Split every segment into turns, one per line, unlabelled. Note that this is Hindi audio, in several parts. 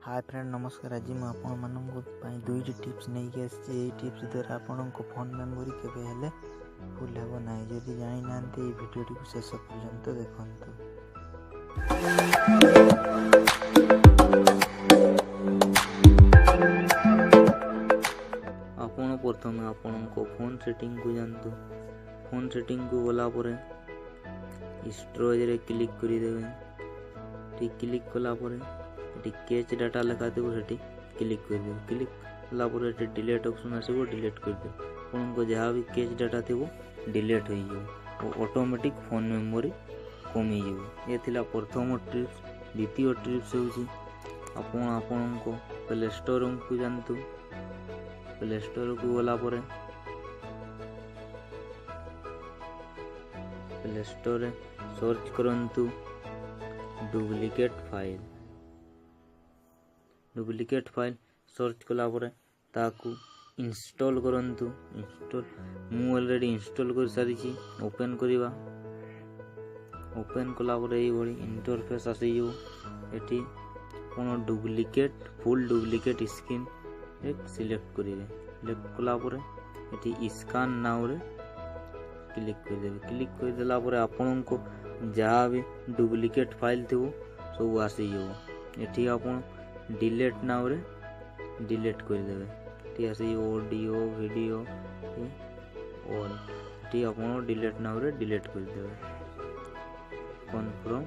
हाय फ्रेंड नमस्कार। आज मैं आपण दुईटी टिप्स नहीं आसी। टिप्स द्वारा आपण फोन मेमोरी केबे हेले फुल हेबो नाही। जदि जानि नांते ए वीडियोटी को शेष पर्यंत देखंतु। आपण प्रथम आपण को फोन सेटिंग को जानतु। फोन सेटिंग को गला परे स्टोरेज रे क्लिक करि देबे। ठीक क्लिक कला परे कैच डाटा लिखा थी क्लिक कर दे। क्लिक कला डिलीट ऑप्शन आसो डिलीट कर दे। आपन को जहाँ भी कैच डाटा थी डिलीट हो ऑटोमेटिक फोन मेमोरी कमी जाए। ये थिला प्रथम ट्रिप्स। द्वितीय ट्रिप्स होची आपन को प्ले स्टोर को जानतु। प्ले स्टोर को गला परे प्ले स्टोर सर्च करंतु डुप्लिकेट फाइल सर्च कला परे ताकू इंस्टॉल करंतु। इंस्टॉल मु ऑलरेडी इंस्टॉल कर सारी छी। ओपन करिवा। ओपन कला परे ए भली इंटरफेस आसी जो। एठी कोन डुप्लिकेट फुल डुप्लिकेट स्क्रीन एक सिलेक्ट करिवे। सिलेक्ट कला परे एठी स्कैन नाउ रे क्लिक कर देबे। क्लिक कर देला परे आपन को जहाँ भी डुप्लिकेट फाइल थो सब आसी जो। एठी आपन डिलीट नाउ रे डिलीट कर देबे। ठीक आसी ऑडियो वीडियो और टी आपन डिलीट नाउ रे डिलीट कर देबे। कन्फर्म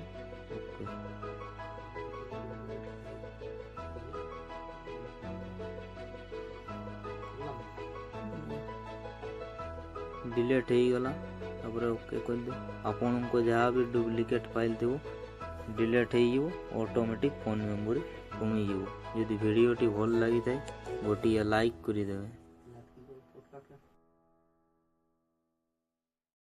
डिलीट हो गला। तापर ओके कर दे। आपन को जहाँ भी डुप्लिकेट फाइल थो डिलीट हो ऑटोमेटिक फोन मेमोरी कमी जाओ। यदि वीडियोटी भल लगी थाए गोटे लाइक कर देवे।